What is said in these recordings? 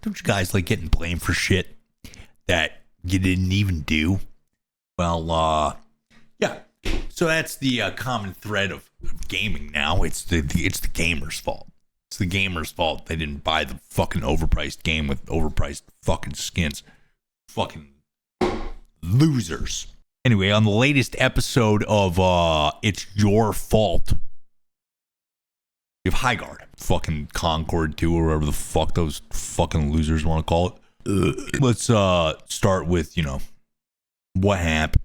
Don't you guys like getting blamed for shit that you didn't even do? Well, yeah. So that's the common thread of gaming now. It's the gamer's fault. It's the gamer's fault they didn't buy the fucking overpriced game with overpriced fucking skins. Fucking losers. Anyway, on the latest episode of It's Your Fault, we have Highguard, fucking Concord 2, or whatever the fuck those fucking losers want to call it. Let's start with, what happened.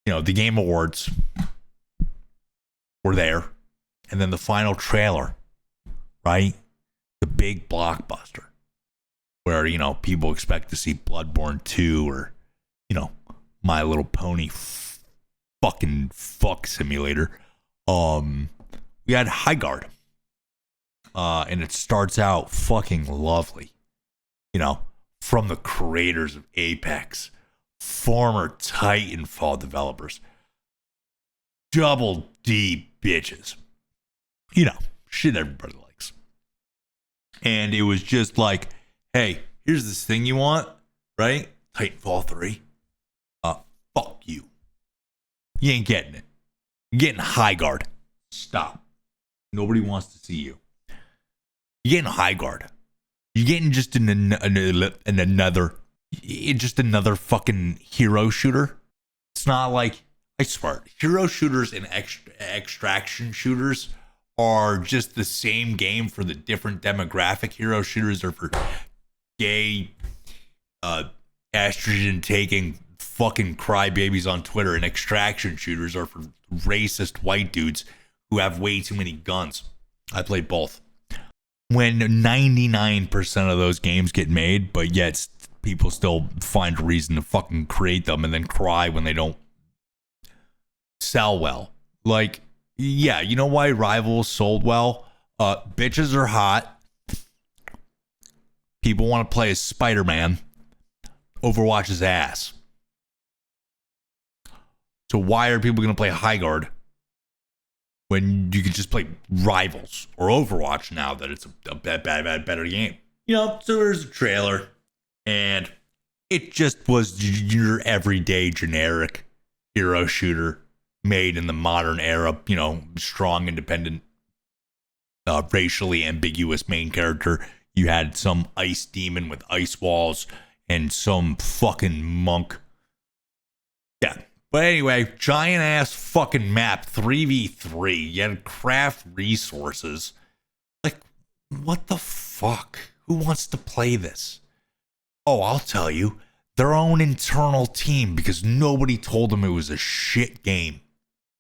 The Game Awards were there, and then the final trailer, right? The big blockbuster, where, people expect to see Bloodborne 2 or, My Little Pony fucking fuck simulator. We had Highguard. And it starts out fucking lovely. From the creators of Apex, former Titanfall developers, double D bitches. Shit everybody likes. And it was just like, hey, here's this thing you want, right? Titanfall 3. Fuck you. You ain't getting it. You're getting Highguard. Stop. Nobody wants to see you. You're getting Highguard. You're getting just another fucking hero shooter. It's not like, I swear, hero shooters and extraction shooters are just the same game for the different demographic. Hero shooters are for gay, estrogen taking fucking crybabies on Twitter, and extraction shooters are for racist white dudes who have way too many guns. I played both. When 99% of those games get made, but yet people still find a reason to fucking create them and then cry when they don't sell well. Like, yeah, you know why Rivals sold well? Bitches are hot. People want to play as Spider-Man. Overwatch is ass. So why are people going to play Highguard when you could just play Rivals or Overwatch now that it's a better game? So there's a trailer, and it just was your everyday generic hero shooter made in the modern era. Strong, independent, racially ambiguous main character. You had some ice demon with ice walls and some fucking monk. Yeah. But anyway, giant ass fucking map, 3v3. You had to craft resources. Like, what the fuck? Who wants to play this? Oh, I'll tell you. Their own internal team, because nobody told them it was a shit game.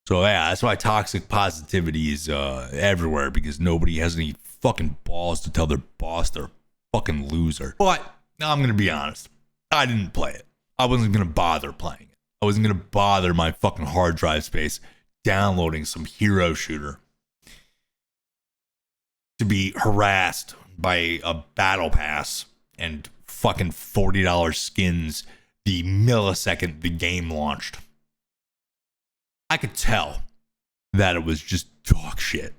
So yeah, that's why toxic positivity is everywhere, because nobody has any fucking balls to tell their boss they're a fucking loser. But I'm going to be honest. I didn't play it. I wasn't going to bother playing it. I wasn't going to bother my fucking hard drive space downloading some hero shooter to be harassed by a battle pass and fucking $40 skins the millisecond the game launched. I could tell that it was just dog shit.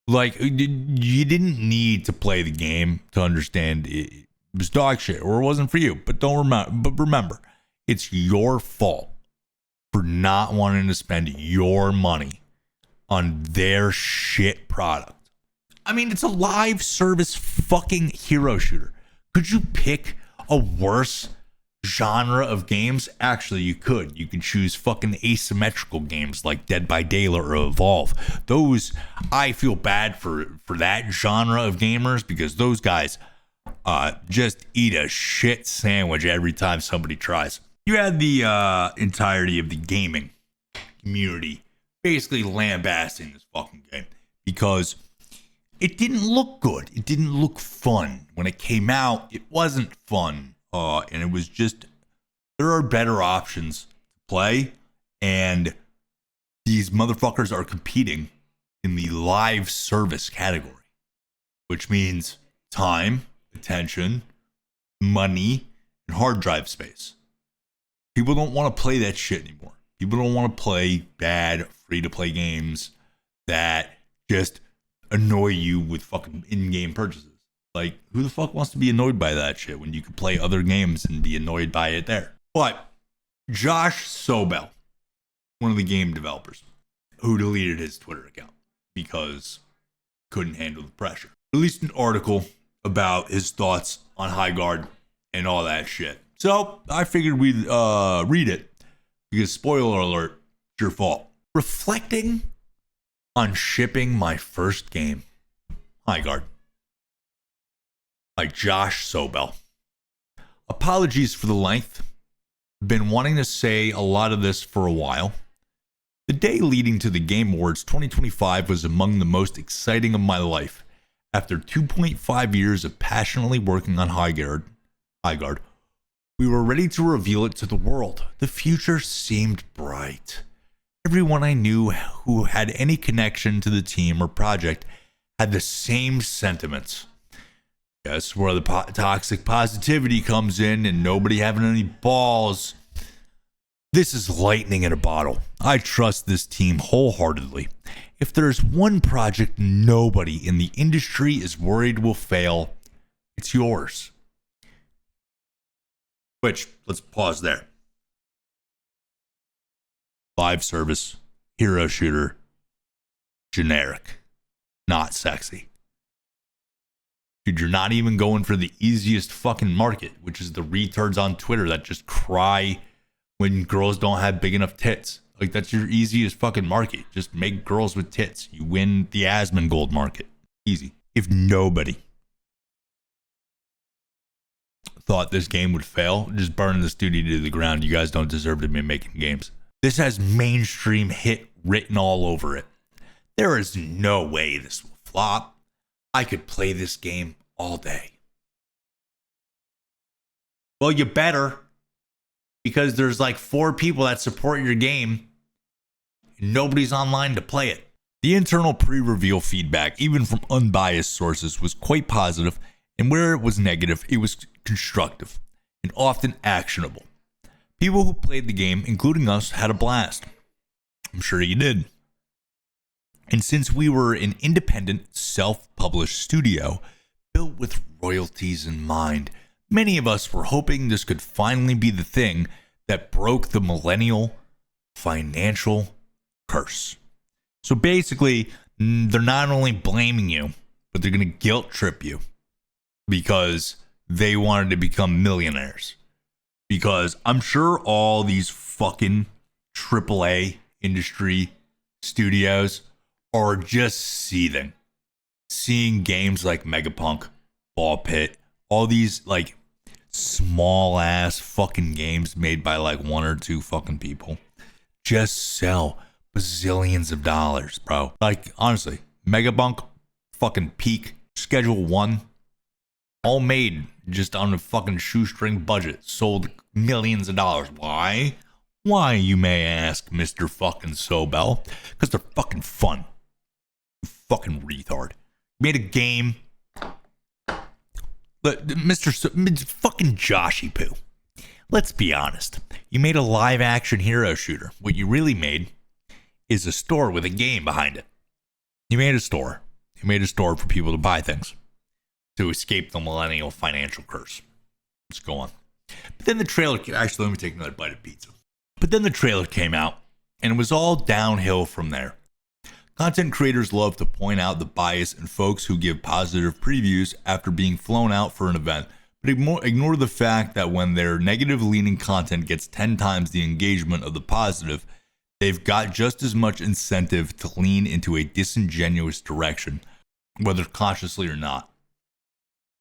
Like, you didn't need to play the game to understand it was dog shit, or it wasn't for you. But remember, it's your fault for not wanting to spend your money on their shit product. I mean, it's a live service fucking hero shooter. Could you pick a worse genre of games? Actually, you could. You could choose fucking asymmetrical games like Dead by Daylight or Evolve. Those, I feel bad for that genre of gamers, because those guys just eat a shit sandwich every time somebody tries. You had the entirety of the gaming community basically lambasting this fucking game because it didn't look good. It didn't look fun. When it came out, it wasn't fun. And it was just, there are better options to play, and these motherfuckers are competing in the live service category, which means time, attention, money, and hard drive space. People don't want to play that shit anymore. People don't want to play bad free-to-play games that just annoy you with fucking in-game purchases. Like, who the fuck wants to be annoyed by that shit when you could play other games and be annoyed by it there? But Josh Sobel, one of the game developers, who deleted his Twitter account because couldn't handle the pressure, released an article about his thoughts on Highguard and all that shit. So I figured we'd read it because, spoiler alert, it's your fault. Reflecting on shipping my first game, Highguard, by Josh Sobel. Apologies for the length. Been wanting to say a lot of this for a while. The day leading to the Game Awards 2025 was among the most exciting of my life. After 2.5 years of passionately working on Highguard, we were ready to reveal it to the world. The future seemed bright. Everyone I knew who had any connection to the team or project had the same sentiments. Guess where the toxic positivity comes in and nobody having any balls. This is lightning in a bottle. I trust this team wholeheartedly. If there's one project nobody in the industry is worried will fail, it's yours. Which, let's pause there. Live service, hero shooter, generic, not sexy. Dude, you're not even going for the easiest fucking market, which is the retards on Twitter that just cry when girls don't have big enough tits. Like, that's your easiest fucking market. Just make girls with tits. You win the Asmongold market. Easy. If nobody thought this game would fail, just burn the studio to the ground. You guys don't deserve to be making games. This has mainstream hit written all over it. There is no way this will flop. I could play this game all day. Well, you better, because there's like 4 people that support your game and nobody's online to play it. The internal pre-reveal feedback, even from unbiased sources, was quite positive, and where it was negative, it was constructive and often actionable. People who played the game, including us, had a blast. I'm sure you did. And since we were an independent, self-published studio built with royalties in mind, many of us were hoping this could finally be the thing that broke the millennial financial curse. So basically, they're not only blaming you, but they're going to guilt trip you because they wanted to become millionaires. Because I'm sure all these fucking AAA industry studios are just seething, seeing games like Megapunk, Ball Pit, all these like small ass fucking games made by like 1 or 2 fucking people just sell bazillions of dollars, bro. Like, honestly, Megapunk, fucking Peak, Schedule 1, all made just on a fucking shoestring budget, sold millions of dollars. Why? Why, you may ask, Mr. fucking Sobel? Because they're fucking fun. Fucking retard. Made a game. But fucking Joshy Poo. Let's be honest. You made a live action hero shooter. What you really made is a store with a game behind it. You made a store. You made a store for people to buy things to escape the millennial financial curse. Let's go on. But then the trailer, actually, let me take another bite of pizza. But then the trailer came out, and it was all downhill from there. Content creators love to point out the bias in folks who give positive previews after being flown out for an event, but ignore the fact that when their negative-leaning content gets 10 times the engagement of the positive, they've got just as much incentive to lean into a disingenuous direction, whether consciously or not.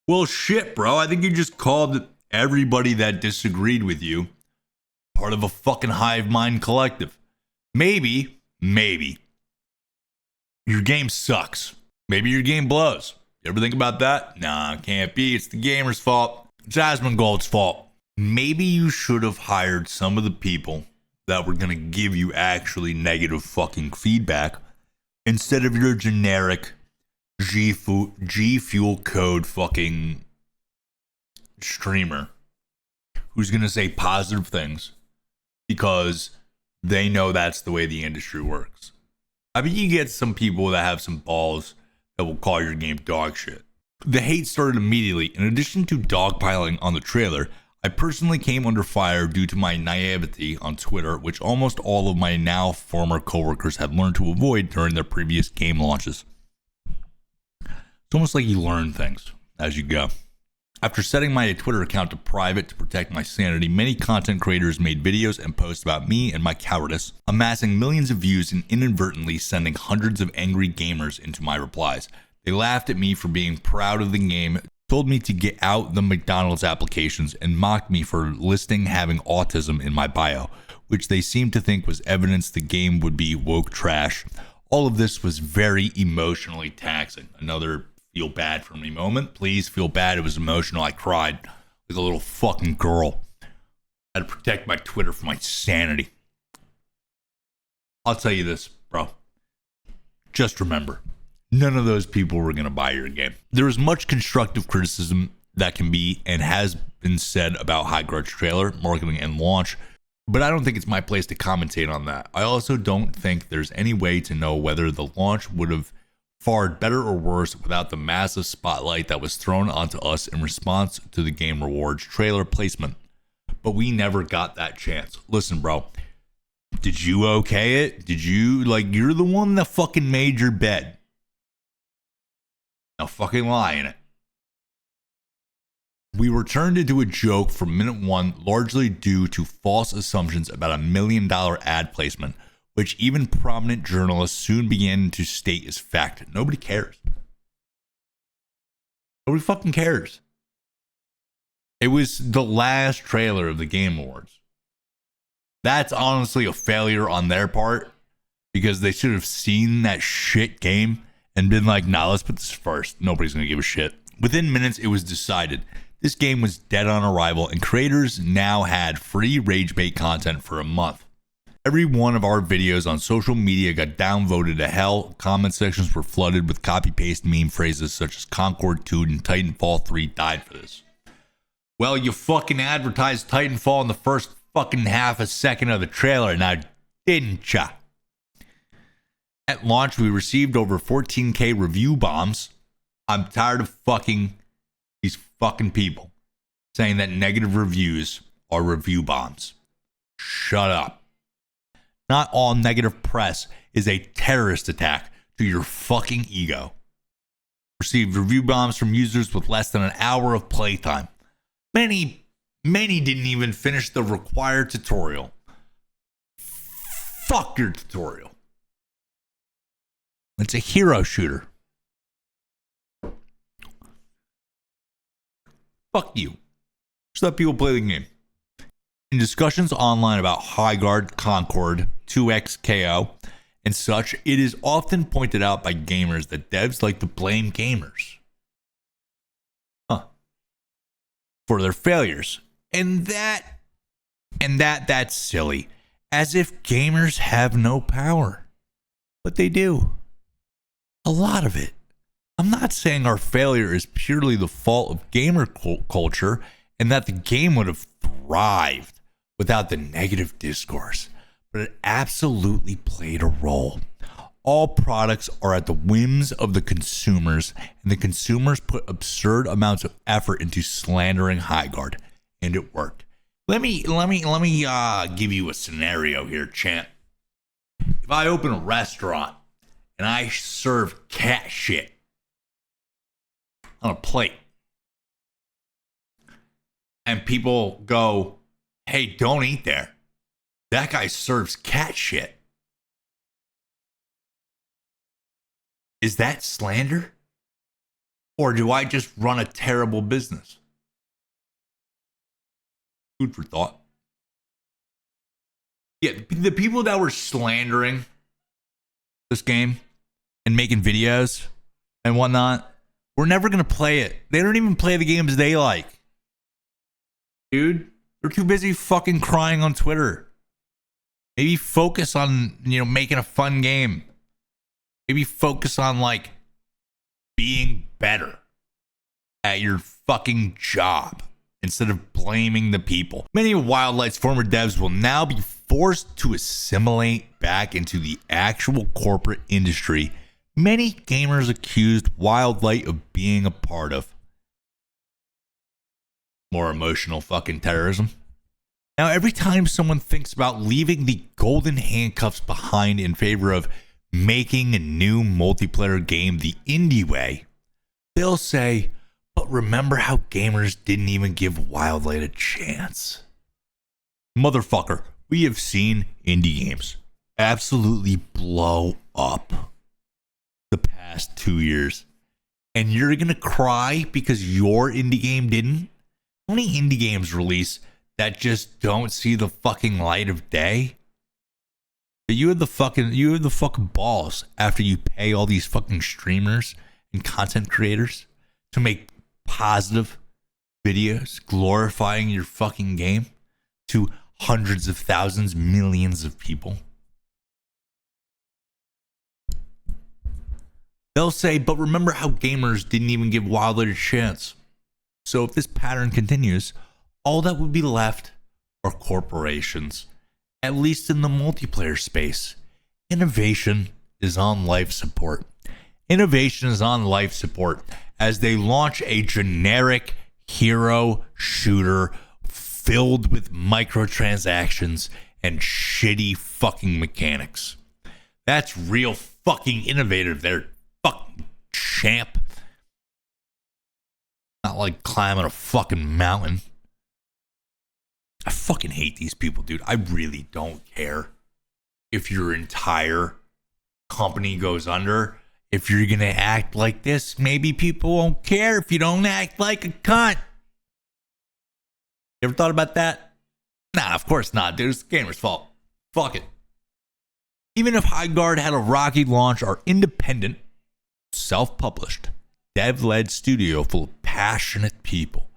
Well, shit, bro. I think you just called everybody that disagreed with you part of a fucking hive mind collective. Maybe your game sucks. Maybe your game blows. You ever think about that? Nah, can't be. It's the gamer's fault. It's Asmongold's fault. Maybe you should have hired some of the people that were going to give you actually negative fucking feedback instead of your generic G Fuel code fucking streamer who's going to say positive things because they know that's the way the industry works. I mean, you get some people that have some balls that will call your game dog shit. The hate started immediately. In addition to dogpiling on the trailer, I personally came under fire due to my naivety on Twitter, which almost all of my now former coworkers had learned to avoid during their previous game launches. It's almost like you learn things as you go. After setting my Twitter account to private to protect my sanity, many content creators made videos and posts about me and my cowardice, amassing millions of views and inadvertently sending hundreds of angry gamers into my replies. They laughed at me for being proud of the game, told me to get out the McDonald's applications, and mocked me for listing having autism in my bio, which they seemed to think was evidence the game would be woke trash. All of this was very emotionally taxing. Another feel bad for me moment. Please feel bad. It was emotional. I cried like a little fucking girl. I had to protect my Twitter from my sanity. I'll tell you this, bro. Just remember, none of those people were going to buy your game. There is much constructive criticism that can be and has been said about Highguard's trailer, marketing, and launch, but I don't think it's my place to commentate on that. I also don't think there's any way to know whether the launch would have fared better or worse without the massive spotlight that was thrown onto us in response to the Game Rewards trailer placement. But we never got that chance. Listen, bro. Did you okay it? Did you, you're the one that fucking made your bed. Now fucking lie in it. We were turned into a joke from minute one, largely due to false assumptions about $1 million ad placement, which even prominent journalists soon began to state as fact. Nobody cares. Nobody fucking cares. It was the last trailer of the Game Awards. That's honestly a failure on their part, because they should have seen that shit game and been like, nah, let's put this first. Nobody's going to give a shit. Within minutes, it was decided. This game was dead on arrival, and creators now had free rage bait content for a month. Every one of our videos on social media got downvoted to hell. Comment sections were flooded with copy-paste meme phrases such as Concord 2 and Titanfall 3 died for this. Well, you fucking advertised Titanfall in the first fucking half a second of the trailer, now didn't ya? At launch, we received over 14K review bombs. I'm tired of fucking these fucking people saying that negative reviews are review bombs. Shut up. Not all negative press is a terrorist attack to your fucking ego. Received review bombs from users with less than an hour of playtime. Many didn't even finish the required tutorial. Fuck your tutorial. It's a hero shooter. Fuck you. Just let people play the game. In discussions online about Highguard, Concord, 2XKO, and such, it is often pointed out by gamers that devs like to blame gamers for their failures. And that's silly. As if gamers have no power. But they do. A lot of it. I'm not saying our failure is purely the fault of gamer culture and that the game would have thrived without the negative discourse, but it absolutely played a role. All products are at the whims of the consumers, and the consumers put absurd amounts of effort into slandering Highguard, and it worked. Let me give you a scenario here, champ. If I open a restaurant and I serve cat shit on a plate, and people go, hey, don't eat there. That guy serves cat shit. Is that slander? Or do I just run a terrible business? Food for thought. Yeah, the people that were slandering this game and making videos and whatnot, we're never going to play it. They don't even play the games they like. Dude, they're too busy fucking crying on Twitter. Maybe focus on, making a fun game. Maybe focus on, being better at your fucking job instead of blaming the people. Many of Wildlight's former devs will now be forced to assimilate back into the actual corporate industry many gamers accused Wildlight of being a part of. More emotional fucking terrorism. Now, every time someone thinks about leaving the golden handcuffs behind in favor of making a new multiplayer game the indie way, they'll say, but remember how gamers didn't even give Wildlight a chance. Motherfucker, we have seen indie games absolutely blow up the past 2 years. And you're going to cry because your indie game didn't? How many indie games release that just don't see the fucking light of day? But you have the fucking balls after you pay all these fucking streamers and content creators to make positive videos glorifying your fucking game to hundreds of thousands, millions of people. They'll say, but remember how gamers didn't even give Wildlight a chance. So if this pattern continues, all that would be left are corporations, at least in the multiplayer space. Innovation is on life support. Innovation is on life support as they launch a generic hero shooter filled with microtransactions and shitty fucking mechanics. That's real fucking innovative there, fucking champ. Not like climbing a fucking mountain. I fucking hate these people, dude. I really don't care if your entire company goes under. If you're going to act like this, maybe people won't care if you don't act like a cunt. You ever thought about that? Nah, of course not, dude. It's the gamer's fault. Fuck it. Even if Highguard had a rocky launch, our independent, self-published, dev-led studio full of passionate people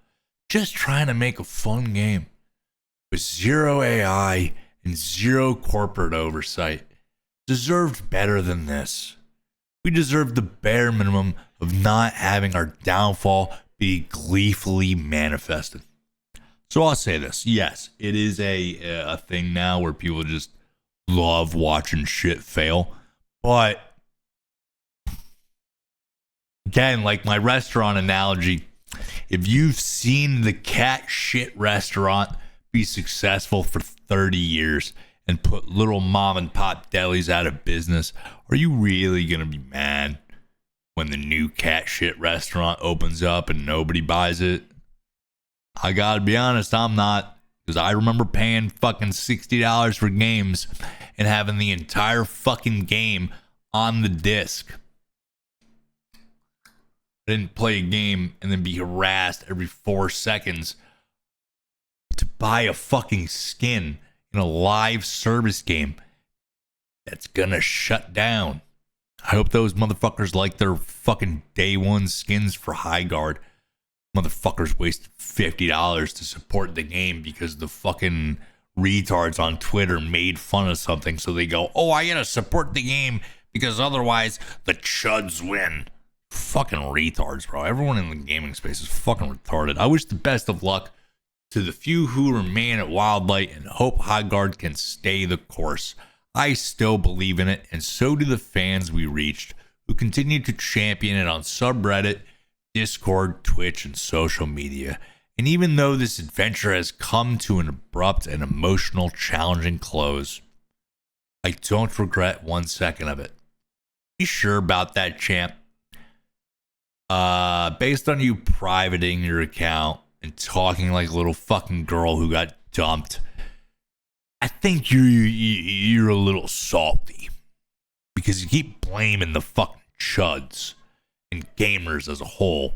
just trying to make a fun game with zero AI and zero corporate oversight deserved better than this. We deserve the bare minimum of not having our downfall be gleefully manifested. So I'll say this. Yes, it is a thing now where people just love watching shit fail. But again, like my restaurant analogy, if you've seen the cat shit restaurant be successful for 30 years and put little mom and pop delis out of business, are you really going to be mad when the new cat shit restaurant opens up and nobody buys it? I gotta be honest, I'm not. Because I remember paying fucking $60 for games and having the entire fucking game on the disc. I didn't play a game and then be harassed every 4 seconds to buy a fucking skin in a live service game that's gonna shut down. I hope those motherfuckers like their fucking day one skins for Highguard. Motherfuckers wasted $50 to support the game because the fucking retards on Twitter made fun of something, so they go, oh, I gotta support the game because otherwise the chuds win. Fucking retards, bro. Everyone in the gaming space is fucking retarded. I wish the best of luck to the few who remain at Wildlight and hope Highguard can stay the course. I still believe in it, and so do the fans we reached who continue to champion it on subreddit, Discord, Twitch, and social media. And even though this adventure has come to an abrupt and emotional, challenging close, I don't regret 1 second of it. Be sure about that, champ. Based on you privating your account and talking like a little fucking girl who got dumped, I think you're a little salty because you keep blaming the fucking chuds and gamers as a whole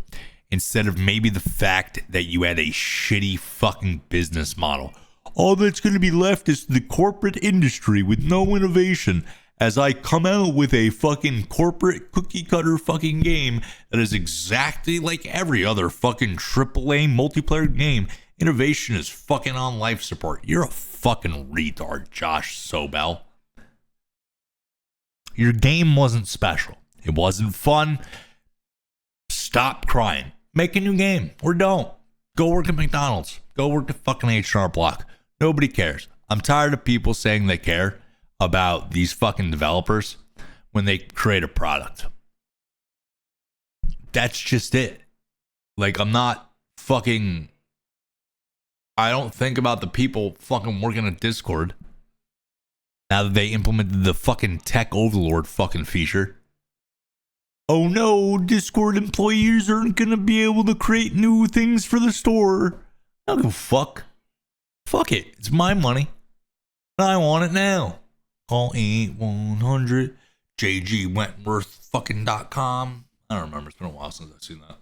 instead of maybe the fact that you had a shitty fucking business model. All that's going to be left is the corporate industry with no innovation as I come out with a fucking corporate cookie cutter fucking game that is exactly like every other fucking AAA multiplayer game. Innovation is fucking on life support. You're a fucking retard, Josh Sobel. Your game wasn't special. It wasn't fun. Stop crying. Make a new game or don't. Go work at McDonald's. Go work at fucking H&R Block. Nobody cares. I'm tired of people saying they care about these fucking developers when they create a product. That's just it. Like, I'm not fucking... I don't think about the people fucking working at Discord now that they implemented the fucking tech overlord fucking feature. Oh no, Discord employees aren't gonna be able to create new things for the store. I don't give a fuck. Fuck it. It's my money. I want it now. Call 8100 jgwentworth.com. I don't remember. It's been a while since I've seen that.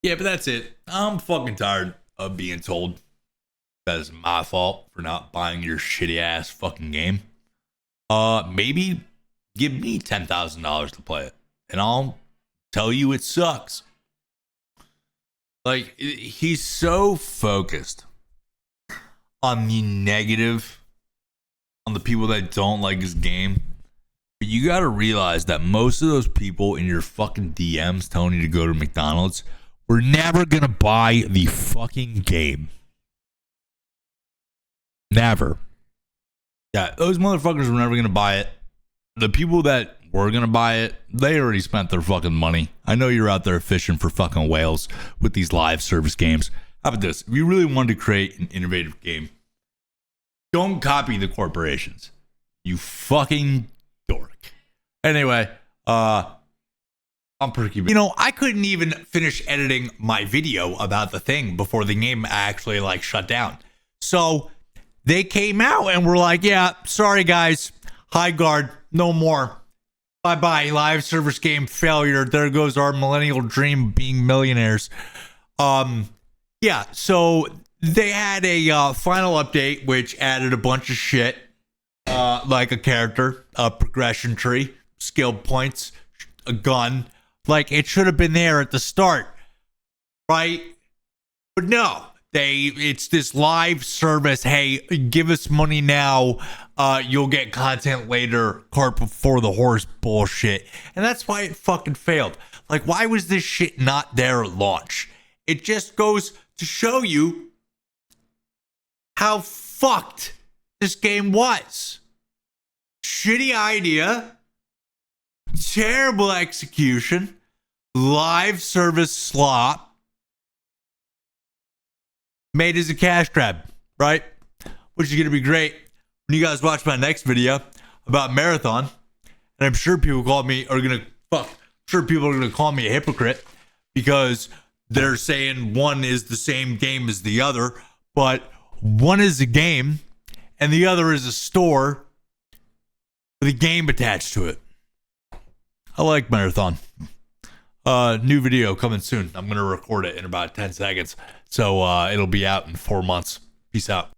Yeah, but that's it. I'm fucking tired of being told that it's my fault for not buying your shitty ass fucking game. Maybe give me $10,000 to play it, and I'll tell you it sucks. Like, he's so focused on the negative, on the people that don't like his game. But you got to realize that most of those people in your fucking DMs telling you to go to McDonald's were never going to buy the fucking game. Never. Yeah, those motherfuckers were never going to buy it. The people that were going to buy it, they already spent their fucking money. I know you're out there fishing for fucking whales with these live service games. How about this? If you really wanted to create an innovative game, don't copy the corporations. You fucking dork. Anyway, I'm pretty... You know, I couldn't even finish editing my video about the thing before the game actually, like, shut down. So they came out and were like, yeah, sorry, guys. Highguard, no more. Bye-bye. Live service game failure. There goes our millennial dream of being millionaires. Yeah, so they had a final update which added a bunch of shit, like a character, a progression tree, skill points, a gun. Like, it should have been there at the start, right? But no, it's this live service. Hey, give us money now. You'll get content later. Cart before the horse bullshit. And that's why it fucking failed. Like, why was this shit not there at launch? It just goes to show you how fucked this game was. Shitty idea. Terrible execution. Live service slop. Made as a cash grab, right? Which is going to be great when you guys watch my next video about Marathon. And I'm sure people are going to call me a hypocrite because they're saying one is the same game as the other, but one is a game and the other is a store with a game attached to it. I like Marathon. New video coming soon. I'm going to record it in about 10 seconds. So it'll be out in 4 months. Peace out.